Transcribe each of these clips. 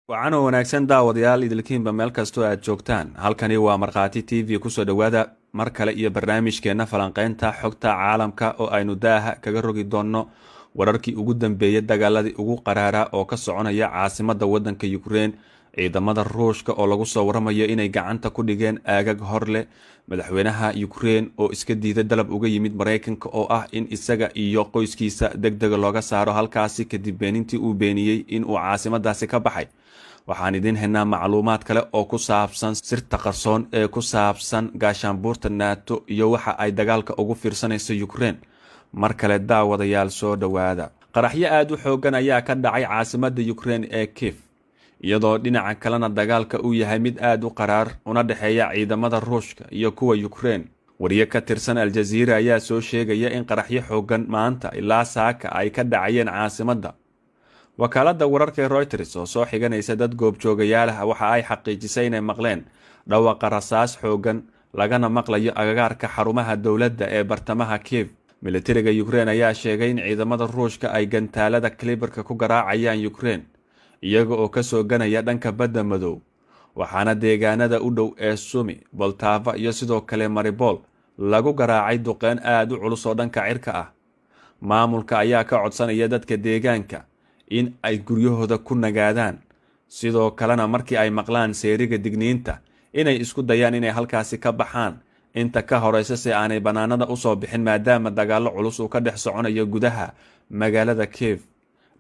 Waxaan wanaagsan daawadayaal idilkiinba meel kastoo aad joogtaan. Halkani waa Markhaati TV kusoo dhawaada mar kale iyo barnaamijkeena falanqeynta xogta caalamka oo aynu daaha kaga rogi doonno wararkii ugu dambeeyay dagaaladii ugu qaraara oo ka soconaya caasimadda waddanka Ukraine. Ciidamada Ruushka oo lagu soo waramayo inay gacanta ku dhigeen aagag hor leh. Madaxweynaha Ukraine oo iska diiday dalab uga yimid Mareykanka oo ah in isaga iyo qoyskiisa degdeg looga saaro halkaasi kadib beenintii uu beeniyey in uu caasimadaasi ka baxay. Waxaan idin haynaa macluumaad kale oo ku saabsan sirta qarsoon ee ku saabsan gaashaanbuurta NATO iyo waxa ay dagaalka ugu fiirsanayso Ukraine. Mar kale daawadayaal soo dhawaada. Qaraxyo aad u xoogan ayaa ka dhacay caasimadda Ukraine ee Kiev, iyadoo dhinaca kalena dagaalka uu yahay mid aad u qaraar una dhexeeya ciidamada Ruushka iyo kuwa Ukraine. Wariye ka tirsan Al Jazeera ayaa soo sheegaya in qaraxyo xoogan maanta ilaa saaka ay ka dhacayeen caasimadda. Wakaaladda wararka Reuters oo soo xiganaysa dad goobjoogayaal ah waxa ay xaqiijisay inay maqleen dhawaqa rasaas xoogan lagana maqlayo agagaarka xarumaha dowladda ee bartamaha Kiev. Militariga Ukraine ayaa sheegay in ciidamada Ruushka ay gantaalada kalibarka ku garaacayaan Ukraine iyaga oo ka soo ganaya dhanka badda madow, waxaana deegaanada u dhow ee Sumi, Poltava iyo sidoo kale Mariupol lagu garaacay duqeyn aad u culus oo dhanka cirka ah. Maamulka ayaa ka codsanaya dadka deegaanka in ay guryahooda ku nagaadaan, sidoo kalena markii ay maqlaan seeriga digniinta inay isku dayaan inay halkaasi ka baxaan inta ka horeysa si aanay banaanada u soo bixin maadaama dagaallo culus uu ka dhex soconayo gudaha magaalada Kiev.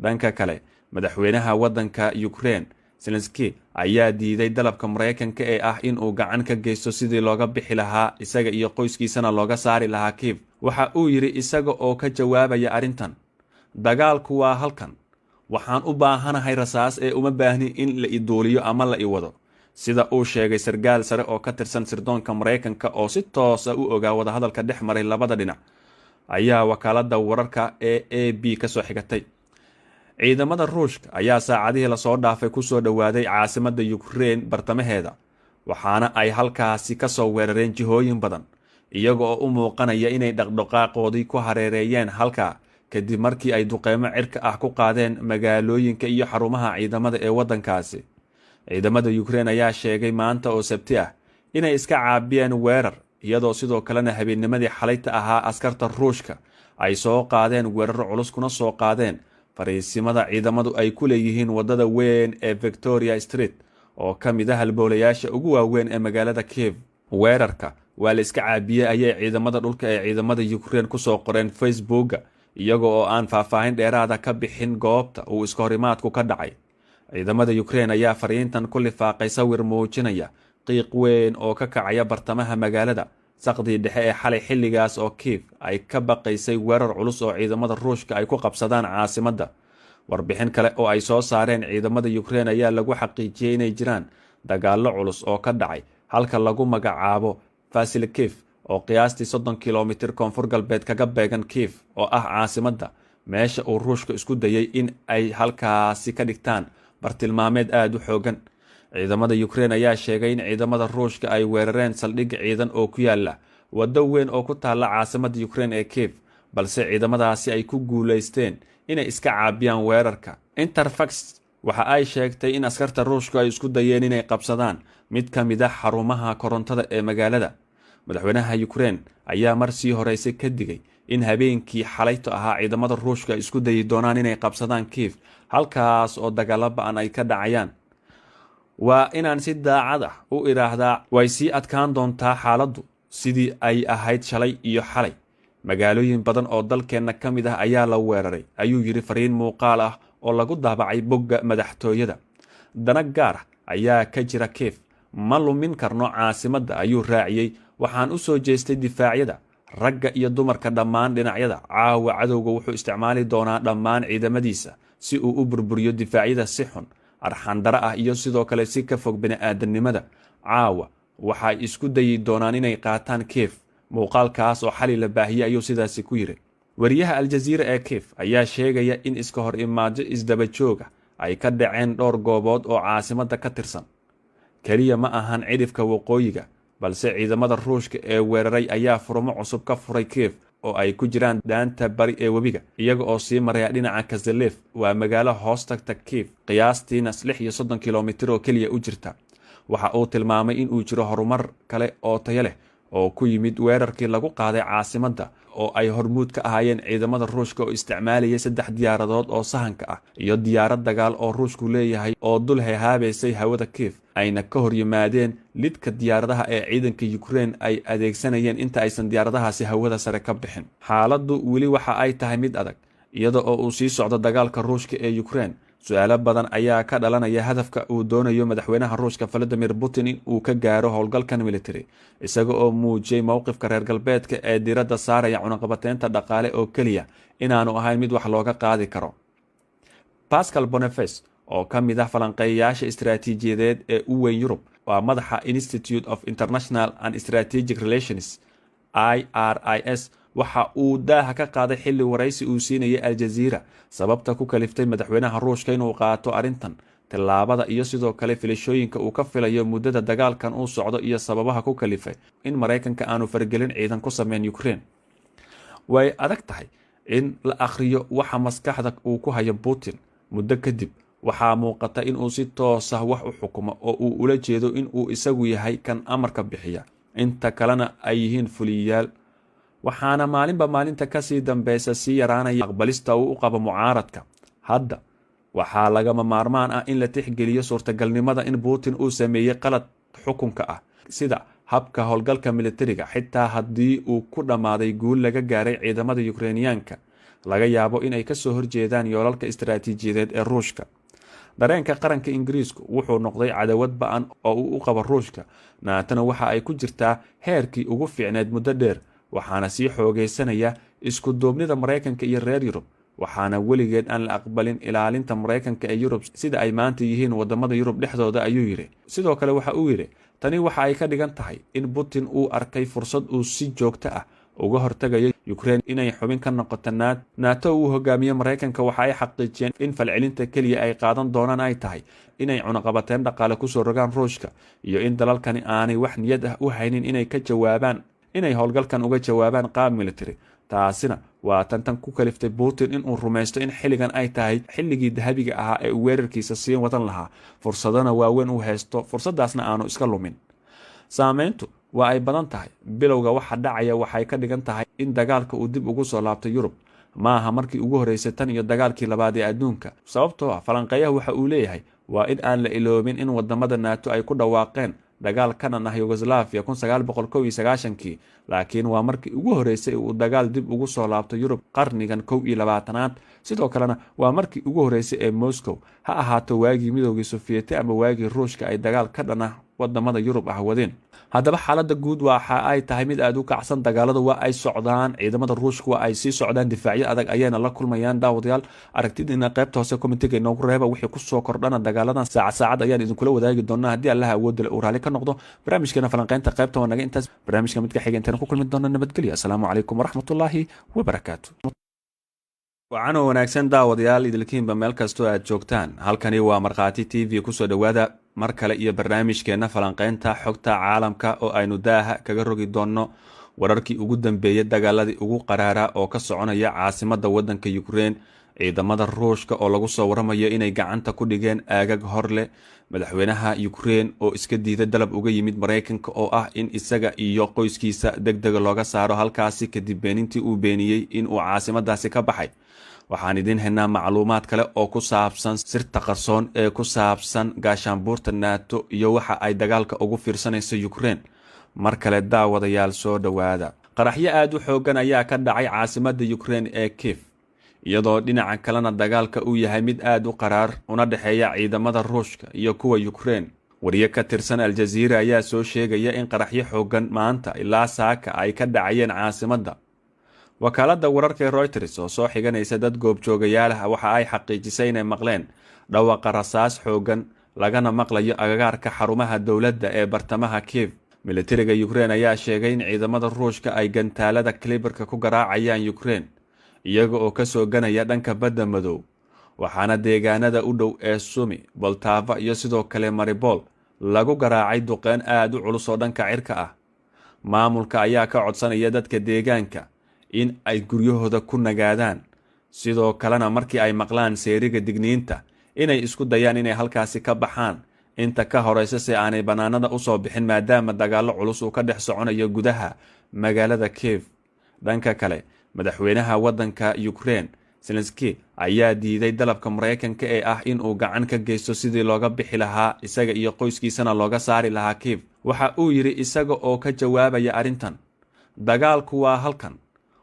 Dhanka kale, madaxweynaha waddanka Ukraine Zelensky ayaa diiday dalabka Mareykanka ee ah in uu gacan ka geysto sidii looga bixi lahaa isaga iyo qoyskiisana looga saari lahaa Kiev. Waxa uu yiri isaga oo ka jawaabaya arrintan: dagaalku waa halkan, waxaan u baahanahay rasaas ee uma baahni in la iduuliyo ama la iwado, sida uu sheegay sargaal sare oo ka tirsan sirdoonka Mareykanka oo si toos ah u ogaa wadahadalka dhex maray labada dhinac, ayaa wakaaladda wararka ee AP ka soo xigatay. Ciidamada Ruushka ayaa saacadihii la soo dhaafay ku soo dhawaaday caasimadda Ukraine bartamaheeda, waxaana ay halkaasi ka soo weerareen jihooyin badan iyaga oo u muuqanaya inay dhaqdhaqaaqoodii ku hareereeyeen halka kadib markii ay duqeymo cirka ah ku qaadeen magaalooyinka iyo xarumaha ciidamada ee waddankaasi. Ciidamada Ukraine ayaa sheegay maanta oo Sabti ah inay iska caabiyeen weerar, iyadoo sidoo kalena habeennimadii xalayta ahaa askarta Ruushka ay soo qaadeen weeraro culus kuna soo qaadeen fariisimada ciidamadu ay ku leeyihiin waddada weyn ee Victoria Street oo ka mid ah halbowlayaasha ugu waaweyn ee magaalada Kiev. Weerarka waa la iska caabiyey ayay ciidamada dhulka ee ciidamada Ukraine ku soo qoreen Facebooka iyaga oo aan faahfaahin dheeraada ka bixin goobta uu iska horimaadku ka dhacay. Ciidamada Ukraine ayaa fariintan ku lifaaqay sawir muujinaya qiiq weyn oo ka kacaya bartamaha magaalada saqdii dhexe ee xalay xilligaas oo Kiev ay ka baqaysay weerar culus oo ciidamada Ruushka ay ku qabsadaan caasimadda. Warbixin kale oo ay soo saareen ciidamada Ukraine ayaa lagu xaqiijiyey inay jiraan dagaallo culus oo ka dhacay halka lagu magacaabo Vasilkiv oo qiyaastii 30 kilomitir koonfur galbeed kaga beegan Kiev oo ah caasimadda, meesha uu Ruushka isku dayay in ay halkaasi ka dhigtaan bartilmaameed aad u xoogan. Ciidamada Ukraine ayaa sheegay in ciidamada Ruushka ay weerareen saldhig ciidan oo ku yaala waddo weyn oo ku taalla caasimadda Ukraine ee Kiev, balse ciidamadaasi ay ku guuleysteen inay iska caabiyaan weerarka. Interfax waxa ay sheegtay in askarta Ruushka ay isku dayeen inay qabsadaan mid ka mid ah xarumaha korontada ee magaalada. Madaxweynaha Ukraine ayaa mar sii horeysay ka digay in habeenkii xalayto ahaa ciidamada Ruushka ay isku dayi doonaan inay qabsadaan Kiev, halkaas oo dagaalo ba'an ay ka dhacayaan. Waa inaan si daacad ah u iraahdaa way sii adkaan doontaa xaaladdu sidii ay ahayd shalay iyo xalay. Magaalooyin badan oo dalkeenna ka mid ah ayaa la weeraray, ayuu yiri fariin muuqaal ah oo lagu daabacay bogga madaxtooyada. Dana gaar ah ayaa ka jira Kiev, ma lumin karno caasimadda, ayuu raaciyey. Waxaan u soo jeestay difaacyada ragga iyo dumarka dhammaan dhinacyada. Caawa cadowga wuxuu isticmaali doonaa dhammaan ciidamadiisa si uu u burburiyo difaacyada si xun, arxandara ah iyo sidoo kale si ka fog bini'aadanimada. Caawa waxay isku dayi doonaan inay qaataan Kiev. Muuqaalkaas oo xali la baahiyey ayuu sidaasi ku yiri. Wariyaha Al Jazeera ee Kiev ayaa sheegaya in iska hor imaado isdaba jooga ay ka dhaceen dhowr goobood oo caasimadda ka tirsan. Kaliya ma ahan cidhifka waqooyiga, balse ciidamada Ruushka ee weeraray ayaa furmo cusub ka furay Kiev oo ay ku jiraan daanta bari ee webiga iyaga oo sii maraya dhinaca Kazalev. waa magaalo hoos tagta Kiev qiyaastiina 36 kilomitir oo keliya u jirta. waxa uu tilmaamay in uu jiro horumar kale oo tayo leh oo ku yimid weerarkii lagu qaaday caasimadda oo ay hormuud ka ahaayeen ciidamada Ruushka oo isticmaalayay 3 diyaaradood oo sahanka ah iyo diyaarad dagaal oo Ruushku leeyahay oo dul heehaabaysay hawada Kiev, ayna ka hor yimaadeen lidka diyaaradaha ee ciidanka Ukraine ay adeegsanayeen inta aysan diyaaradahaasi hawada sare ka bixin. xaaladdu weli waxa ay tahay mid adag iyada oo uu sii socdo dagaalka Ruushka ee Ukraine. su'aalo badan ayaa ka dhalanaya hadafka uu doonayo madaxweynaha Ruushka Vladimir Putin in uu ka gaaro howlgalkan military, isaga oo muujiyay mowqifka reer galbeedka ee diiradda saaraya cunaqabateynta dhaqaale oo keliya inaanu ahayn mid wax looga qaadi karo. Pascal Boniface oo ka mid ah falanqeeyayaasha istiraatiijiyadeed ee u weyn Yurub, waa madaxa Institute of International and Strategic Relations IRIS, waxa uu daaha ka qaaday xilli waraysi uu siinayay Al Jazeera sababta ku kaliftay madaxweynaha Ruushka inuu qaato arrintan, tillaabada iyo sidoo kale filashooyinka uu ka filayo muddada dagaalkan uu socdo iyo sababaha ku kalifay in Mareykanka aanu fargelin ciidan ku sameyn Ukraine. way adag tahay in la akhriyo waxa maskaxda uu ku hayo Putin. muddo kadib waxaa muuqata in uu si toos ah wax u xukumo oo uu ula jeedo in uu isagu yahay kan amarka bixiya, inta kalena ay yihiin fuliyayaal. waxaana maalinba maalinta kasii dambeysa sii yaraanaya aqbalista uu u qabo mucaaradka. hadda waxaa lagama maarmaan ah in la tixgeliyo suurtagalnimada in Putin uu sameeyey qalad xukunka ah, sida habka howlgalka militariga. xitaa haddii uu ku dhammaaday guul laga gaaray ciidamada Ukrainiyaanka, laga yaabo inay ka soo horjeedaan yoolalka istiraatiijiyadeed ee Ruushka. dareenka qaranka Ingiriisku wuxuu noqday cadawad ba'an oo uu u qabo Ruushka. naatana waxa ay ku jirtaa heerkii ugu fiicneed muddo dheer, waxaana sii xoogaysanaya isku duubnida Mareykanka iyo reer Yurub. waxaana weligeed aan la aqbalin ilaalinta Mareykanka ee Yurub sida ay maanta yihiin wadamada Yurub dhexdooda, ayuu yiri. sidoo kale waxa uu yiri tani waxa ay ka dhigan tahay in Putin uu arkay fursad uu si joogto ah uga hortagayo Ukraine inay xubin ka noqoto NATO. uu hogaamiyo Mareykanka waxa ay xaqiijiyeen in falcelinta kaliya ay qaadan doonaan ay tahay inay cunaqabateyn dhaqaale ku soo rogaan Ruushka, iyo in dalalkani aanay wax niyad ah u haynin inay howlgalkan uga jawaabaan qaab military. taasina waa tan ku kaliftay Putin in uu rumaysto in xilligan ay tahay xilligii dahabiga ahaa ee uu weerarkiisa sii wadan lahaa, fursadana waaweyn uu haysto, fursadaasna aanu iska lumin. saameyntu waa ay badan tahay. bilowga waxa dhacaya waxay ka dhigan tahay in dagaalka uu dib ugu soo laabto Yurub. maaha markii ugu horeysay tan iyo dagaalkii labaad ee adduunka, sababtoo ah falanqeeyaha waxa uu leeyahay waa in aan la iloobin in wadamada NATO ay ku dhawaaqeen dagaal ka dhan ah Yugoslavia 1991, laakiin waa markii ugu horeysay uu dagaal dib ugu soo laabto Yurub qarnigan 21aad. sidoo kalena waa markii ugu horeysay ee Moscow, ha ahaato waagii Midowgii Sofiyeeti ama waagii Ruushka, ay dagaal ka dhan ah wadamada Yurub ah wadeen. haddaba xaaladda guud waxa ay tahay mid aad u kacsan. dagaalada waa ay socdaan, ciidamada Ruushka waa ay sii socdaan, difaacyo adag ayayna la kulmayaan. daawadayaal, aragtidiina qaybta hoose commentiga inoogu reeba. wixii ku soo kordhana dagaaladan saacad ayaan idinkula wadaagi doonaa haddii Allah awood leh uu raali ka noqdo. barnaamijkeena falanqaynta qaybta waa naga intaas. barnaamijka mid ka xiga intaan ku kulmi doona nabadgelyo. assalaamu calaykum waraxmatullaahi wabarakaatu. wacan oo wanaagsan daawadayaal idilkiinba meel kastoo aad joogtaan. halkani waa Markhaati TV. kusoo dhowaada mar kale iyo barnaamijkeena falanqaynta xogta caalamka oo aynu daaha kaga rogi doonno wararkii ugu dambeeyay dagaaladii ugu qaraaraa oo ka soconaya caasimadda waddanka Ukraine. ciidamada Ruushka oo lagu soo waramayo inay gacanta ku dhigeen aagag hor leh. madaxweynaha Ukraine oo iska diiday dalab uga yimid Mareykanka oo ah in isaga iyo qoyskiisa degdeg looga saaro halkaasi kadib beenintii uu beeniyey in uu caasimadaasi ka baxay. waxaan idin haynaa macluumaad kale oo ku saabsan sirta qarsoon ee ku saabsan gaashaanbuurta NATO iyo waxa ay dagaalka ugu fiirsanayso Ukraine. mar kale daawadayaal, soo dhowaada. qaraxyo aad u xoogan ayaa ka dhacay caasimadda Ukraine ee Kiev, iyadoo dhinaca kalena dagaalka uu yahay mid aad u qaraar una dhexeeya ciidamada Ruushka iyo kuwa Ukraine. wariye ka tirsan Al Jazeera ayaa soo sheegaya in qaraxyo xoogan maanta ilaa saaka ay ka dhacayeen caasimadda. wakaaladda wararka Reuters oo soo xiganaysa dad goobjoogayaal ah waxa ay xaqiijisay inay maqleen dhawaqa rasaas xoogan lagana maqlayo agagaarka xarumaha dowladda ee bartamaha Kiev. militariga Ukraine ayaa sheegay in ciidamada Ruushka ay gantaalada kaliberka ku garaacayaan Ukraine iyaga oo ka soo ganaya dhanka badda madow. waxaana deegaanada u dhow ee Sumi, Poltava iyo sidoo kale Mariupol lagu garaacay duqeyn aad u culus oo dhanka cirka ah. maamulka ayaa ka codsanaya dadka deegaanka in ay guryahooda ku nagaadaan, sidoo kalena markii ay maqlaan seeriga digniinta inay isku dayaan inay halkaasi ka baxaan inta ka horeysa si aanay bannaanada u soo bixin maadaama dagaallo culus uu ka dhex soconayo gudaha magaalada Kiev. Dhanka kale, madaxweynaha waddanka Ukraine Zelensky ayaa diiday dalabka Mareykanka ee ah in uu gacan ka geysto sidii looga bixi lahaa isaga iyo qoyskiisana looga saari lahaa Kiev. Waxa uu yidhi isaga oo ka jawaabaya arrintan: dagaalku waa halkan,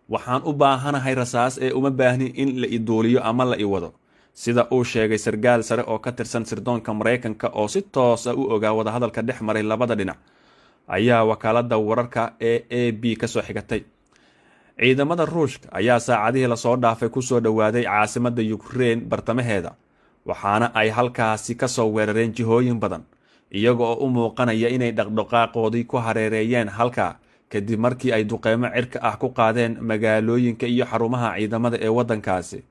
waxaan u baahanahay rasaas ee uma baahni in la iduuliyo ama la iwado, sida uu sheegay sargaal sare oo ka tirsan sirdoonka Mareykanka oo si toos ah u ogaa wadahadalka dhex maray labada dhinac, ayaa wakaaladda wararka ee AP ka soo xigatay. Ciidamada Ruushka ayaa saacadihii lasoo dhaafay ku soo dhowaaday caasimadda Ukraine bartamaheeda, waxaana ay halkaasi ka soo weerareen jihooyin badan, iyaga oo u muuqanaya inay dhaqdhaqaaqoodii ku hareereeyeen halkaa kadib markii ay duqeymo cirka ah ku qaadeen magaalooyinka iyo xarumaha ciidamada ee waddankaasi.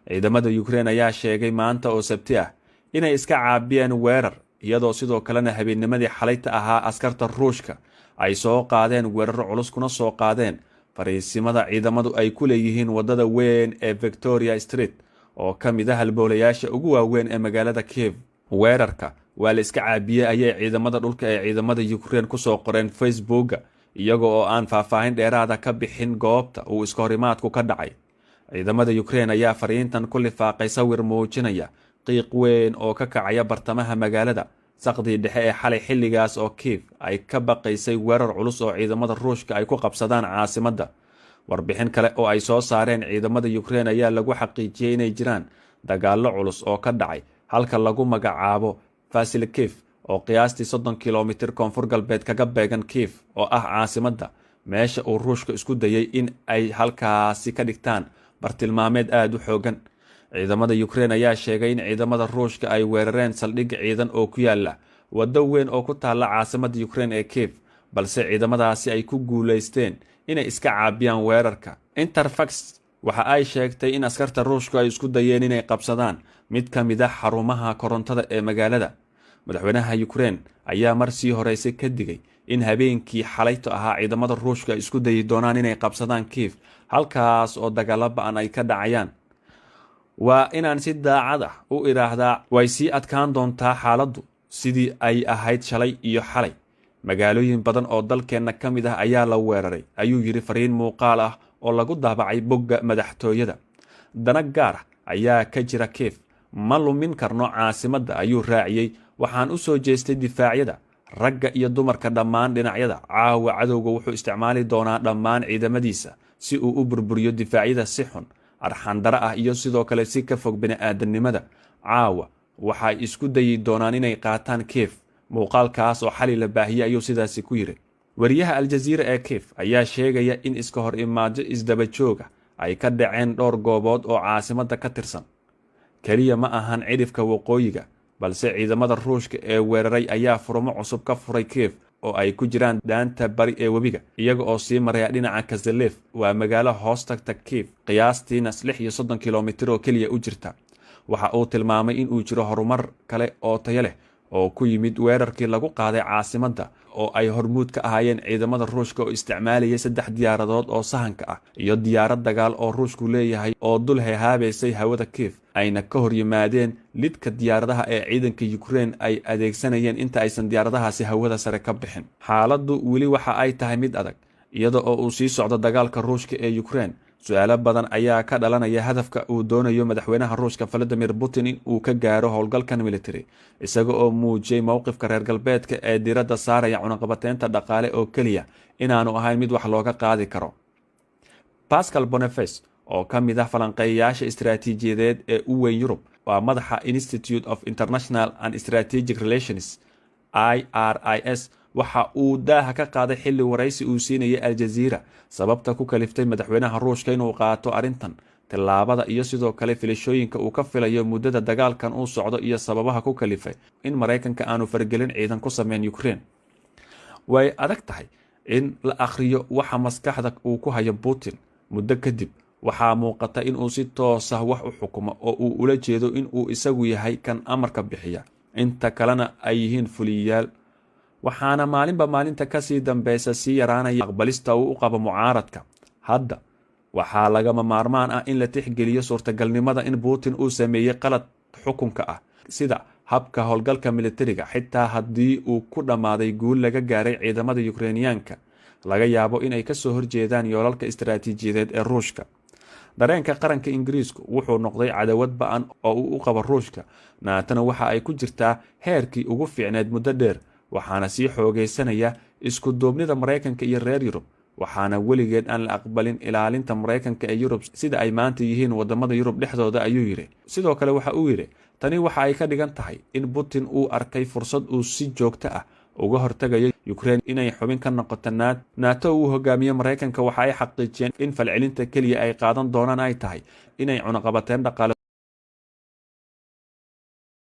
Ciidamada Ukraine ayaa sheegay maanta oo Sabti ah inay iska caabiyeen weerar, iyadoo sidoo kalena habeennimadii xalayta ahaa askarta Ruushka ay soo qaadeen weeraro culus kuna soo qaadeen fariisimada ciidamadu ay ku leeyihiin waddada weyn ee Victoria Street oo ka mid ah halbowlayaasha ugu waaweyn ee magaalada Kiev. Weerarka waa la iska caabiyey ayay ciidamada dhulka ee ciidamada Ukraine ku soo qoreen Facebooka, iyaga oo aan faahfaahin dheeraada ka bixin goobta uu iska horimaadku ka dhacay. Ciidamada Ukraine ayaa fariintan ku lifaaqay sawir muujinaya qiiq weyn oo ka kacaya bartamaha magaalada saqdii dhexe ee xalay, xilligaas oo Kiev ay ka baqaysay weerar culus oo ciidamada Ruushka ay ku qabsadaan caasimadda. Warbixin kale oo ay soo saareen ciidamada Ukraine ayaa lagu xaqiijiyey inay jiraan dagaallo culus oo ka dhacay halka lagu magacaabo Vasilkiv oo qiyaastii 30 kilomitir koonfur galbeed kaga beegan Kiev oo ah caasimadda, meesha uu Ruushka isku dayay in ay halkaasi ka dhigtaan bartilmaameed aad u xoogan. Ciidamada Ukraine ayaa sheegay in ciidamada Ruushka ay weerareen saldhig ciidan oo ku yaala waddo weyn oo ku taalla caasimadda Ukraine ee Kiev, balse ciidamadaasi ay ku guuleysteen inay iska caabiyaan weerarka. Interfax waxa ay sheegtay in askarta Ruushka ay isku dayeen inay qabsadaan mid ka mid ah xarumaha korontada ee magaalada. Madaxweynaha Ukraine ayaa mar sii horeysay ka digay in habeenkii xalayto ahaa ciidamada Ruushka ay isku dayi doonaan inay qabsadaan Kiev, halkaas oo dagaalo ba'an ay ka dhacayaan. Waa inaan si daacad ah u iraahdaa, way sii adkaan doontaa xaaladdu sidii ay ahayd shalay iyo xalay. Magaalooyin badan oo dalkeenna ka mid ah ayaa la weeraray, ayuu yidhi fariin muuqaal ah oo lagu daabacay bogga madaxtooyada. Dana gaar ah ayaa ka jira Kiev, ma lumin karno caasimadda, ayuu raaciyey. Waxaan u soo jeestay difaacyada ragga iyo dumarka dhammaan dhinacyada. Caawa cadowga wuxuu isticmaali doonaa dhammaan ciidamadiisa si uu u burburiyo difaacyada si xun, arxandara ah iyo sidoo kale si ka fog bini'aadanimada. Caawa waxay isku dayi doonaan inay qaataan Kiev. Muuqaalkaas oo xali la baahiyey ayuu sidaasi ku yidhi. Wariyaha Al Jazeera ee Kiev ayaa sheegaya in iska hor imaado isdaba jooga ay ka dhaceen dhowr goobood oo caasimadda ka tirsan. Kaliya ma ahan cidhifka waqooyiga, balse ciidamada Ruushka ee weeraray ayaa furmo cusub ka furay Kiev oo ay ku jiraan daanta bari ee webiga, iyaga oo sii maraya dhinaca Kazalev. Waa magaalo hoos tagta Kiev, qiyaastiina 36 kilomitir oo keliya u jirta. Waxa uu tilmaamay in uu jiro horumar kale oo tayo leh oo ku yimid weerarkii lagu qaaday caasimadda, oo ay hormuud ka ahaayeen ciidamada Ruushka oo isticmaalayay 3 diyaaradood oo sahanka ah iyo diyaarad dagaal oo Ruushku leeyahay oo dul hehaabaysay hawada Kiev, ayna ka hor yimaadeen lidka diyaaradaha ee ciidanka Ukraine ay adeegsanayeen inta aysan diyaaradahaasi hawada sare ka bixin. Xaaladdu weli waxa ay tahay mid adag, iyada oo uu sii socdo dagaalka Ruushka ee Ukraine. Su'aalo badan ayaa ka dhalanaya hadafka uu doonayo madaxweynaha Ruushka Vladimir Putin in uu ka gaaro howlgalkan military, isaga oo muujiyey mowqifka reer galbeedka ee diiradda saaraya cunaqabateynta dhaqaale oo keliya inaanu ahayn mid wax looga qaadi karo. Pascal Boniface oo ka mid ah falanqeeyayaasha istiraatiijiyadeed ee u weyn Yurub, waa madaxa Institute of International and Strategic Relations IRIS, waxa uu daaha ka qaaday xilli waraysi uu siinayay Al Jazeera sababta ku kaliftay madaxweynaha Ruushka inuu qaato arrintan, tillaabada iyo sidoo kale filashooyinka uu ka filayo muddada dagaalkan uu socdo iyo sababaha ku kalifay in Mareykanka aanu fargelin ciidan ku sameyn Ukraine. Way adag tahay in la akhriyo waxa maskaxda uu ku hayo Putin. Muddo kadib waxaa muuqata in uu si toos ah wax u xukumo oo uu ula jeedo in uu isagu yahay kan amarka bixiya, inta kalena ay yihiin fuliyayaal. Waxaana maalinba maalinta ka sii dambeysa sii yaraanaya aqbalista uu u qabo mucaaradka. Hadda waxaa lagama maarmaan ah in la tixgeliyo suurtagalnimada in Putin uu sameeyey qalad xukunka ah, sida habka howlgalka militariga. Xitaa haddii uu ku dhammaaday guul laga gaaray ciidamada Ukrainiyaanka, laga yaabo inay ka soo horjeedaan yoolalka istiraatiijiyadeed ee Ruushka. dareenka qaranka Ingiriisku wuxuu noqday cadawad ba'an oo uu u qabo Ruushka. naatana waxa ay ku jirtaa heerkii ugu fiicneed muddo dheer, waxaana sii xoogaysanaya isku duubnida Mareykanka iyo reer Yurub. waxaana weligeed aan la aqbalin ilaalinta Mareykanka ee Yurub sida ay maanta yihiin wadamada Yurub dhexdooda, ayuu yiri. sidoo kale waxa uu yiri, tani waxa ay ka dhigan tahay in Putin uu arkay fursad uu si joogto ah uga hortagayo Ukraine inay xubin ka noqoto NATO. uu hogaamiye Mareykanka waxa ay xaqiijiyeen in falcelinta kaliya ay qaadan doonaan ay tahay inay cunaqabateen dhaqaale